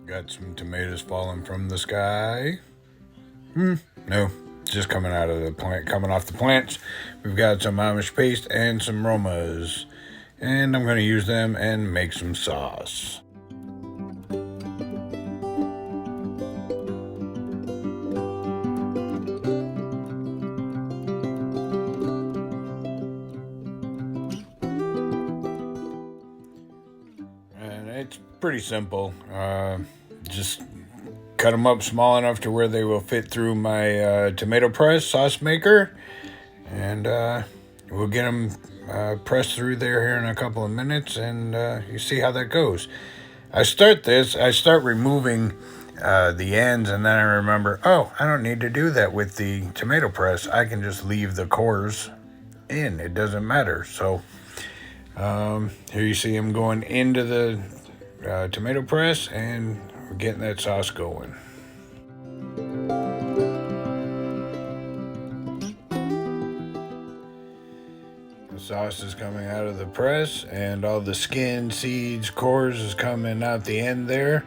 Got some tomatoes falling from the sky. No, just coming out of the plant, coming off the plants. We've got some Amish paste and some Romas. And I'm going to use them and make some sauce. And it's pretty simple. Just cut them up small enough to where they will fit through my tomato press sauce maker. And we'll get them pressed through there here in a couple of minutes, and you see how that goes. I start removing the ends, and then I remember, oh, I don't need to do that with the tomato press. I can just leave the cores in. It doesn't matter. So here you see them going into the tomato press, and we're getting that sauce going. The sauce is coming out of the press, and all the skin, seeds, cores is coming out the end there.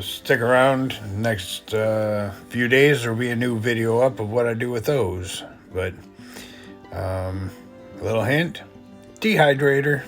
Stick around. Next few days there'll be a new video up of what I do with those. But a little hint, dehydrator.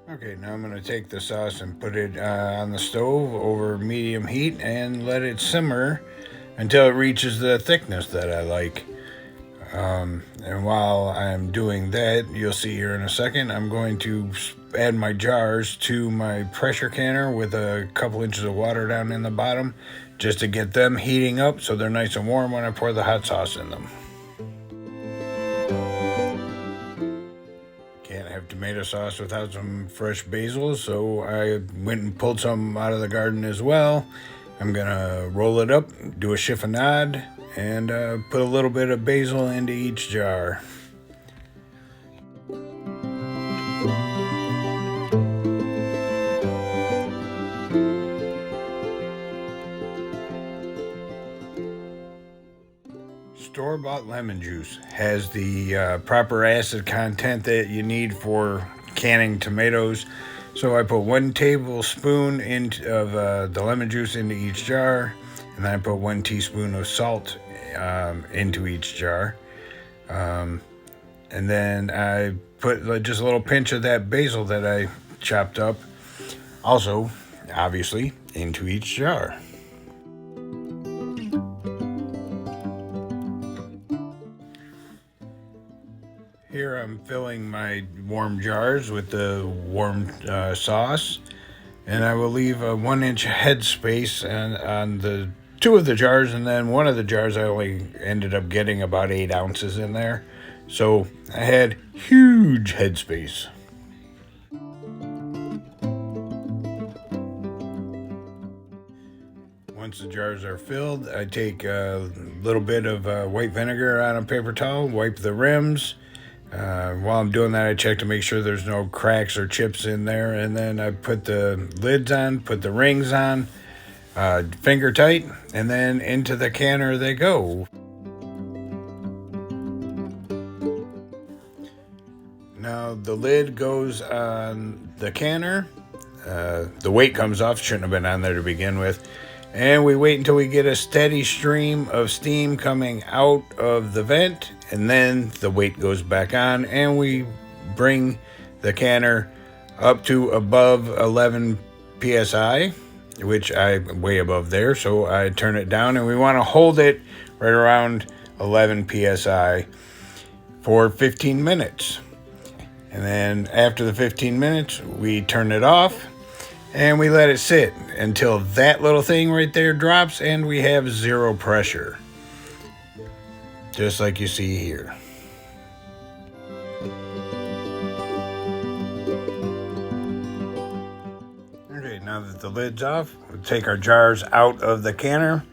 Okay, now I'm going to take the sauce and put it on the stove over medium heat and let it simmer until it reaches the thickness that I like. And while I'm doing that, you'll see here in a second, I'm going to add my jars to my pressure canner with a couple inches of water down in the bottom just to get them heating up so they're nice and warm when I pour the hot sauce in them. Can't have tomato sauce without some fresh basil, so I went and pulled some out of the garden as well. I'm gonna roll it up, do a chiffonade, and put a little bit of basil into each jar. Store-bought lemon juice has the proper acid content that you need for canning tomatoes. So I put 1 tablespoon of the lemon juice into each jar, and then I put 1 teaspoon of salt into each jar. And then I put just a little pinch of that basil that I chopped up, also, obviously, into each jar. Here I'm filling my warm jars with the warm sauce, and I will leave a 1-inch head space on the 2 of the jars, and then one of the jars I only ended up getting about 8 ounces in there. So I had huge head space. Once the jars are filled, I take a little bit of white vinegar on a paper towel, wipe the rims. While I'm doing that, I check to make sure there's no cracks or chips in there, and then I put the lids on, put the rings on, finger tight, and then into the canner they go. Now the lid goes on the canner. The weight comes off, shouldn't have been on there to begin with. And we wait until we get a steady stream of steam coming out of the vent, and then the weight goes back on, and we bring the canner up to above 11 psi, which I'm way above there, so I turn it down, and we want to hold it right around 11 psi for 15 minutes. And then after the 15 minutes, we turn it off and we let it sit until that little thing right there drops and we have zero pressure. Just like you see here. Okay, now that the lid's off, we'll take our jars out of the canner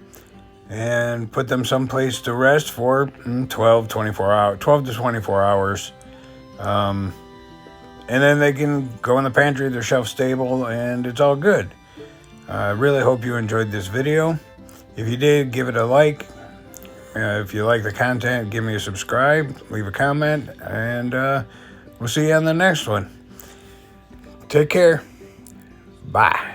and put them someplace to rest for 12 to 24 hours. And then they can go in the pantry, they're shelf stable, and it's all good. I really hope you enjoyed this video. If you did, give it a like. If you like the content, give me a subscribe, leave a comment, and we'll see you on the next one. Take care. Bye.